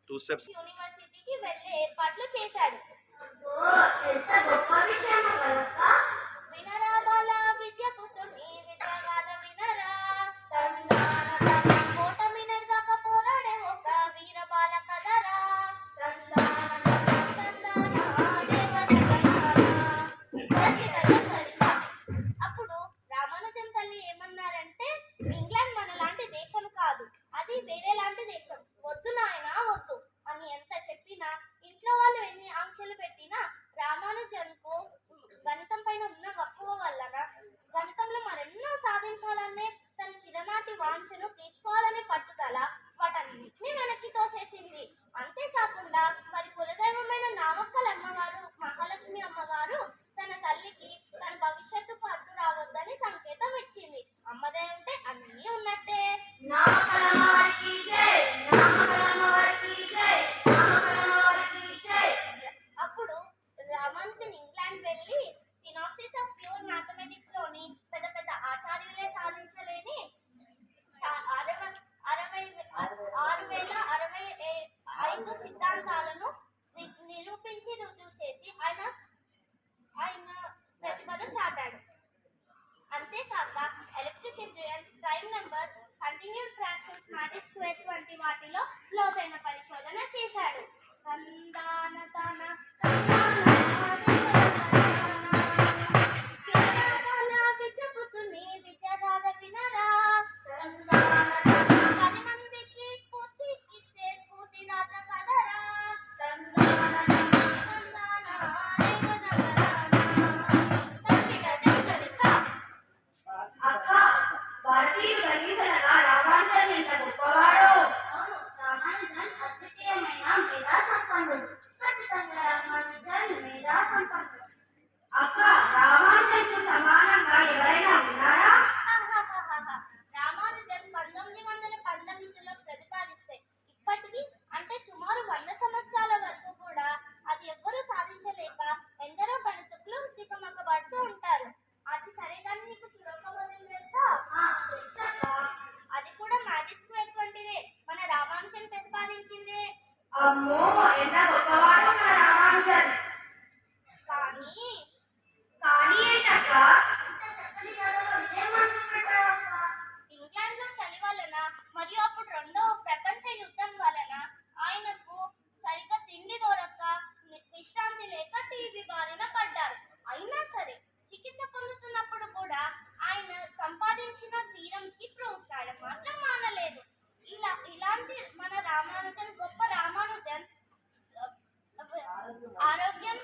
Two steps. యూనివర్సిటీకి వెళ్ళే ఏర్పాట్లు చేశాడు. వినరా బాల విద్య పుత్రుని విద్యగాల వినరా, ఓటమినగాక పోరాడే ఒక వీర బాల కదరా. అప్పుడు రామానుజన్ తల్లి ఏమన్నారంటే, ఇంగ్లాండ్ మన లాంటి దేశం కాదు, అది వేరే లాంటి దేశం, వద్దు నాయనా వద్దు అని ఎంత చెప్పినా ఇంట్లో అమ్మో ఎంత గొప్పవాడు మన రామానుజన్. కానీ కానీ ఏంటక్క? ఇంగ్లాండ్ లో చలి వలన మరియు అప్పుడు రెండవ ప్రపంచ యుద్ధం వలన ఆయనకు సరిగ్గా తిండి దొరక్క విశ్రాంతి లేక టీబీ బారిన పడ్డారు. అయినా సరే చికిత్స పొందుతున్నప్పుడు కూడా ఆయన సంపాదించిన థీరమ్స్ కి ప్రూఫ్ రాయడం మాత్రం మానలేదు. ఇలాంటి మన రామానుజన్ గొప్ప రామానుజన్ ఆరోగ్యం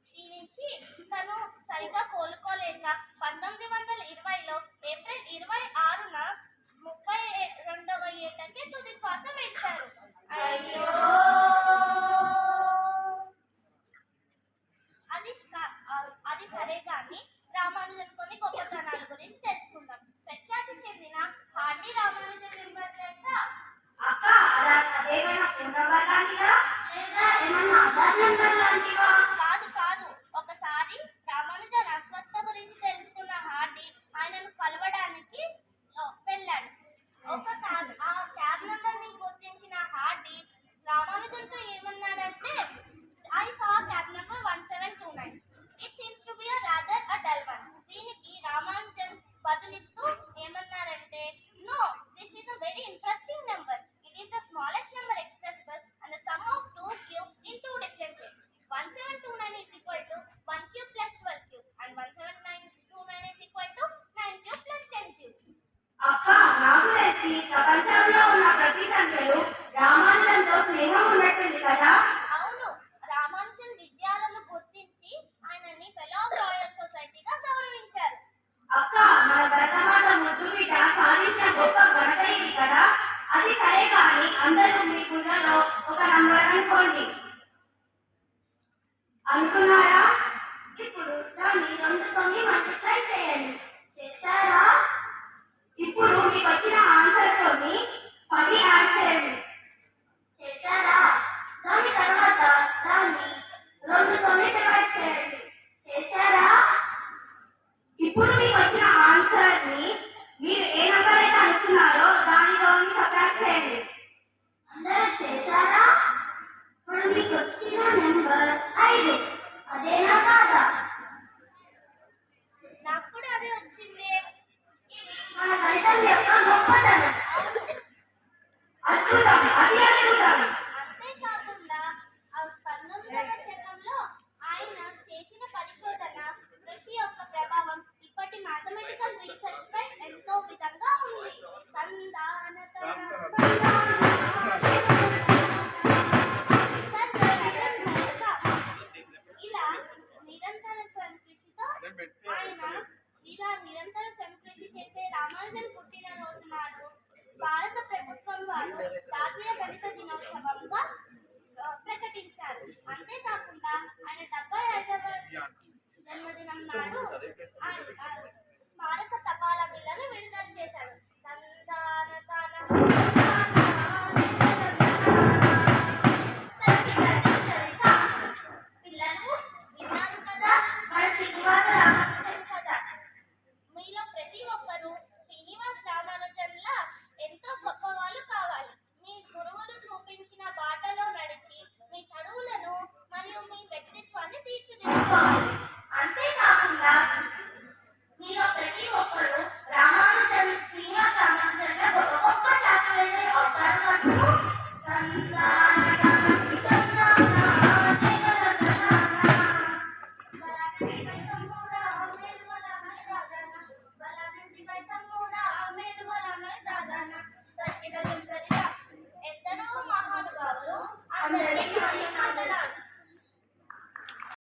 క్షీణించి తను సరిగా కోలుకోలేక 1920లో ఏప్రిల్ 26న 32వ ఏటకే తుది శ్వాస విడిచారు. అయ్యో అది సరే కానీ రామానుజన్ కొన్ని గొప్పతనాల గురించి తెలుసుకుందాం. ప్రఖ్యాతి చెందిన హార్డీ రామానుజన్ నెంబర్ తెలుసా? అక్క అదేమైనా పూర్ణంగా లాంటిదా లేదా ఏమన్నా ఆధార్ నెంబర్ లాంటివా? కాదు కాదు. ఒకసారి రామానుజన్ అస్వస్థ గురించి తెలుసుకున్న హార్డీ ఆయనను కలవడానికి వెళ్ళాడు. ఆ క్యాబ్ నెంబర్ ని గుర్తించిన హార్డీ రామానుజన్తో ఏమన్నాడంటే, I saw cab number 1729. It seems to be a rather a dull one. దీనికి రామానుజన్ బదులిస్తూ ఏమన్నారంటే, no, this is a very interesting number. It is the smallest number expressible and the sum of two cubes in two different ways. 1729 is equal to 1 cube plus 12 cube and 1729 is equal to 9 cube plus 10 cube. అక్క నాకు తెలిసి ప్రపంచంలో ఉన్న ప్రతి సంఖ్యలు రామానుజన్తో స్నేహం ఉన్నట్టుంది కదా? అవును, రామానుజన్ విజయాలను గుర్తించి ఆయనని ఫెలో ఆఫ్ రాయల్ సొసైటీగా గౌరవించారు. అక్క మన భరతమాత ముద్దు బిడ్డ సాధించిన గొప్ప ఘనత ఇది కదా? అది సరే కానీ అందరూ మీ గుళ్ళలో ఒక నంబర్ అనుకోండి అనుకున్నారా? ఇప్పుడు దాన్ని 2తోని మల్టిప్లై చేయండి. చేస్తారా? ఇప్పుడు మీకు వచ్చిన ఆన్సర్ తోని 10 యాడ్ చేయండి. చేశారా? దాని తర్వాత దాన్ని 2తోని డివైడ్ చేయండి. చేశారా? ఇప్పుడు మీకు వచ్చిన ఆన్సర్ ని మీరు ఏ నంబర్ అయితే అనుకున్నారో దానిలోని సబ్ట్రాక్ట్ చేయండి. అందరూ చేశారా? ఇప్పుడు మీకు వచ్చిన నెంబర్ 5. అదేనా కాదా? నాకు కూడా అదే వచ్చింది. ఇది మన గణితం యొక్క గొప్పతనం. అద్భుతం, అది అద్భుతం. అంతేకాకుండా 19వ శతంలో ఆయన చేసిన పరిశోధన కృషి యొక్క ప్రభావం ఇప్పటి మ్యాథమెటికల్ రీసెర్చ్ పై ఎంతో విధంగా ఉంది. ఇలా నిరంతర సంకృషి చేసే రామానుజన్ పుట్టినరోజు నాడు భారత ప్రభుత్వం వారు జాతీయ గణిత దినోత్సవంగా ప్రకటించారు. అంతేకాకుండా ఆయన 75వ జన్మదినం నాడు స్మారక తపాలా బిళ్ళను విడుదల చేశారు.